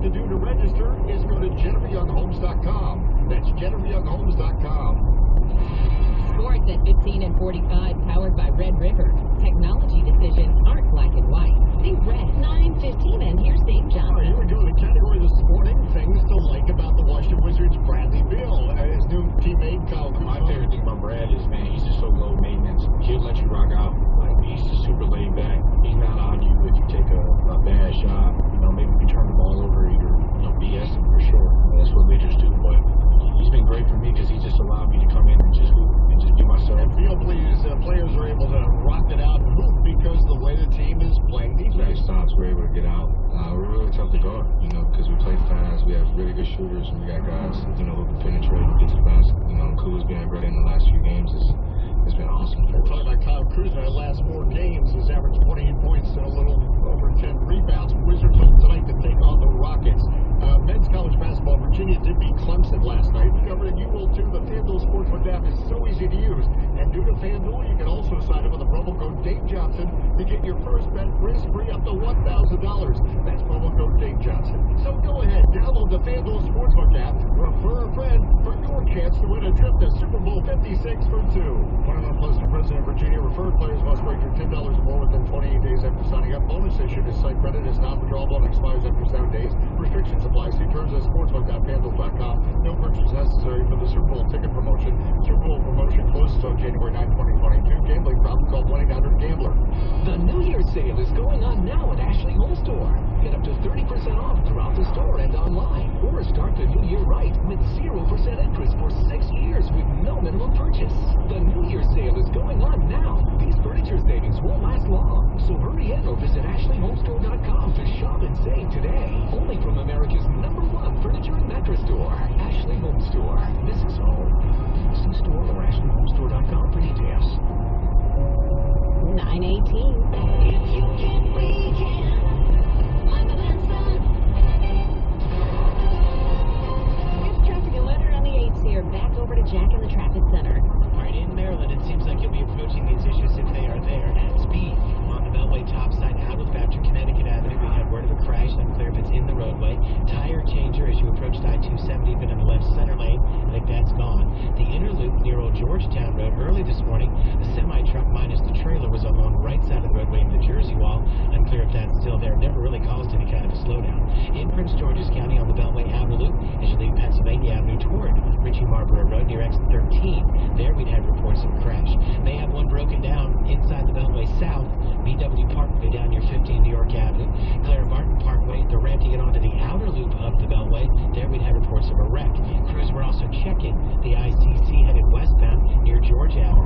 to do to register is go to JenniferYoungHomes.com. That's JenniferYoungHomes.com. Sports at 15 and 45, powered by Red River. Technology decisions aren't black and white. Think red. 9:15, and here's Dave Johnson. Here we go. The category this morning, things to like about the Washington Wizards' Bradley Beal. His new teammate, Kyle Kuzma. My favorite thing about Brad is, man, he's just so low maintenance. He'll let you rock out. Like, he's just super laid back. He's not on you if you take a bad shot. Maybe if you turn the ball over, you're, BS him for sure. That's what leaders do, but he's been great for me because he just allowed me to come in and just hoop and just be myself. And Beal believes players are able to rock it out and hoop because the way the team is playing defense. Stops, we're able to get out. We're really tough to guard, because we play fast. We have really good shooters, and we got guys, who can penetrate and get to the basket. Kuz being great in the last few games it's been awesome for us. Talking about Kyle Kuzma, the last 4 games has averaged 28 points and a little over 10 rebounds. Wizards home tonight to take on the Rockets. Men's college basketball, Virginia did beat Clemson last night. Discovered you will too. The FanDuel Sportsbook app is so easy to use. And due to FanDuel, you can also sign up with the promo code Dave Johnson to get your first bet risk-free up to $1,000. That's promo code Dave Johnson. So go ahead, download the FanDuel Sportsbook app, refer a friend for your chance to win a trip to Super Bowl 56 for 2. One of the Pleasant President, Virginia, referred players must wager $10 or more within 28 days after signing up. Bonus issued as site credit is non-withdrawable and expires after 7 days. Restrictions apply. See terms at sportsbook.fanduel.com. No purchase necessary for the Super Bowl ticket promotion. Super Bowl promotion closes on January 9, 2022. Gambling problem, call 1-800-GAMBLER. The New Year's sale is going on now at Ashley Home Store. Get up to 30% off throughout the store and online. Or start the new year right with 0% interest for 6 years with no minimum purchase. The New Year's sale is going on now. These furniture savings won't last long. So hurry in or visit AshleyHomestore.com to shop and save today. Only from America's #1 furniture and mattress store, Ashley Home Store. This is home. See store or AshleyHomestore.com for details. 9:18. If you can, we can. Michael Benson. Here's traffic and weather on the 8s here. Back over to Jack in the traffic center. All right, in Maryland, it seems like you'll be approaching these issues if they are there at speed. On the Beltway topside out of after Connecticut Avenue, we have word of a crash. Unclear if it's in the roadway. Tire changer as you approach I-270, but in the left center lane. I think that's gone. The inner loop near Old Georgetown Road early this morning. The semi-truck minus the trailer was along the right side of the roadway in the Jersey Wall. Unclear if that's still there. Never really caused any kind of a slowdown. In Prince George's County on the Beltway Outer Loop as you leave Pennsylvania Avenue toward Ritchie Marlborough Road near exit 13. There we'd have reports of a crash. May have one broken down inside the Beltway South. BW Parkway down near 15 New York Avenue. Claire Martin Parkway, they're ramping it onto the outer loop of the Beltway. There we'd have reports of a wreck. Crews were also checking the ICC headed westbound near George Avenue.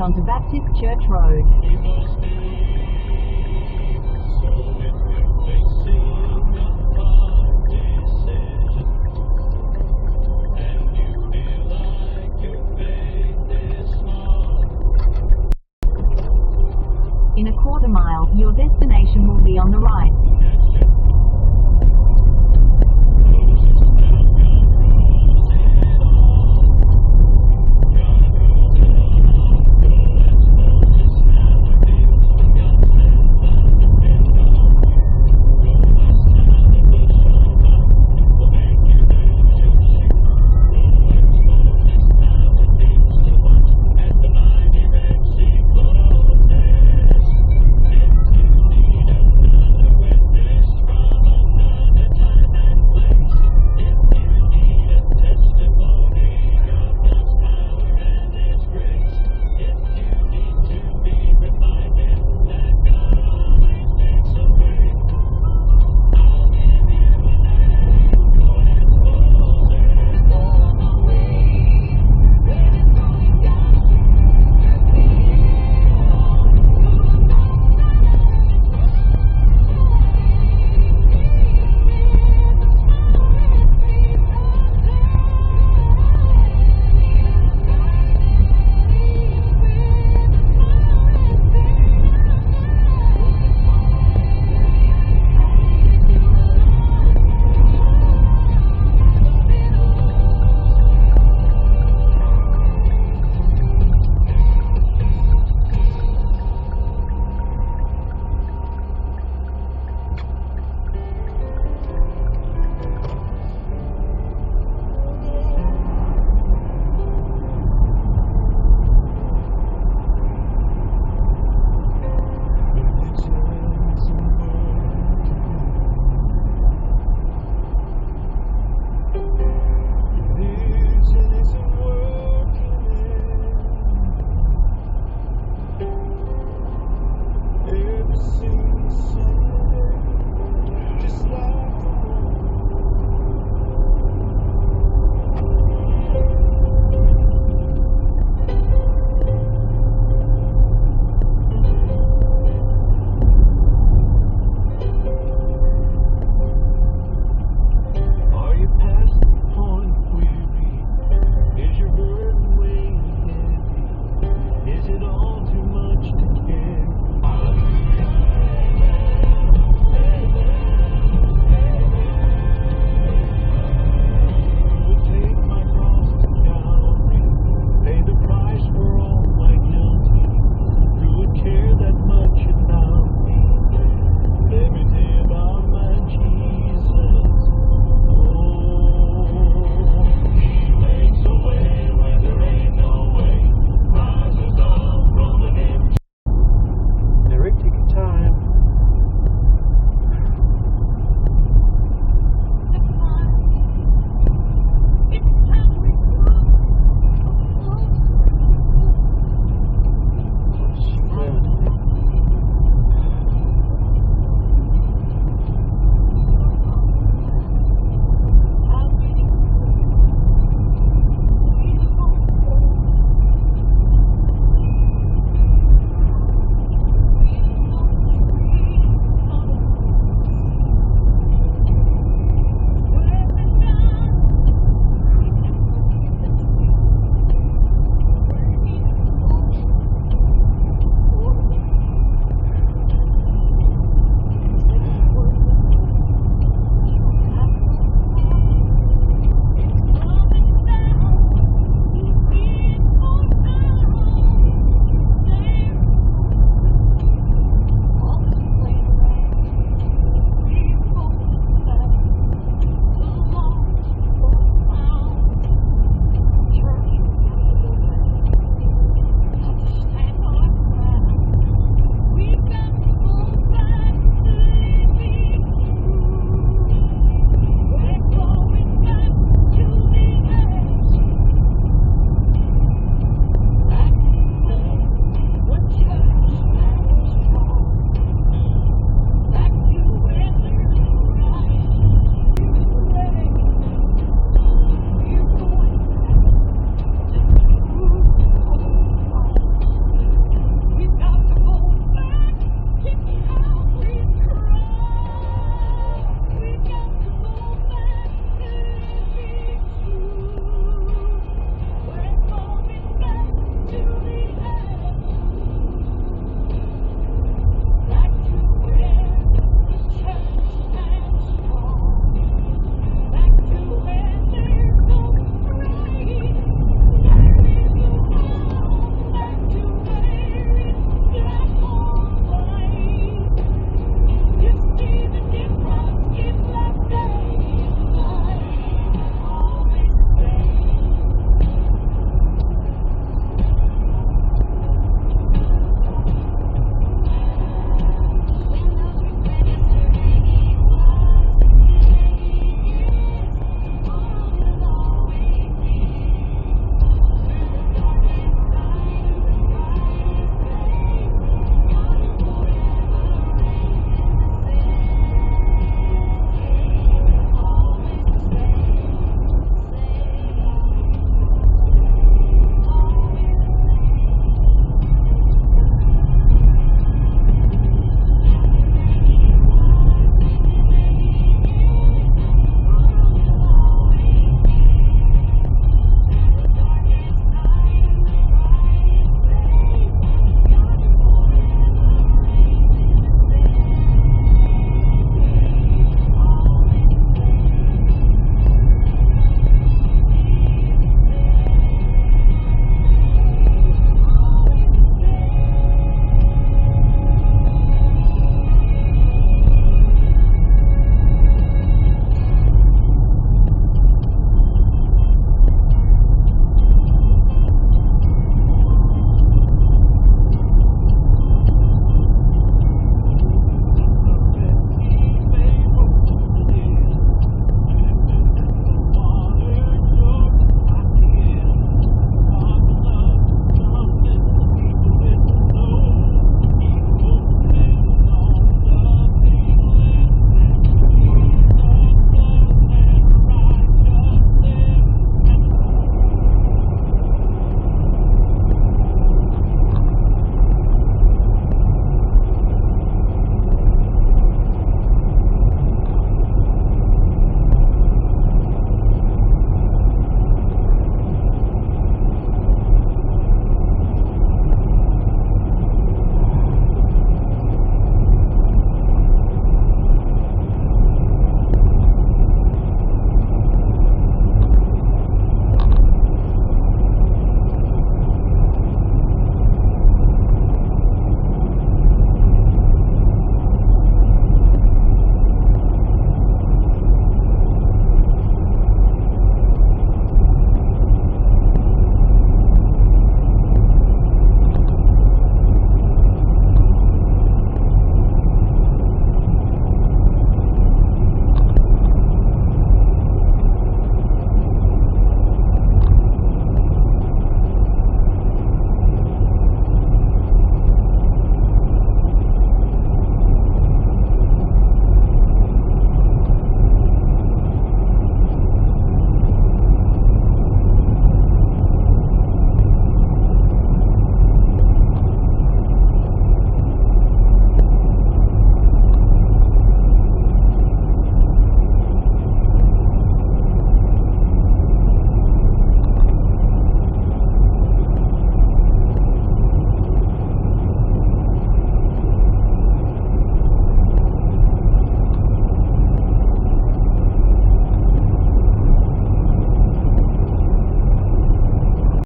onto Baptist Church Road.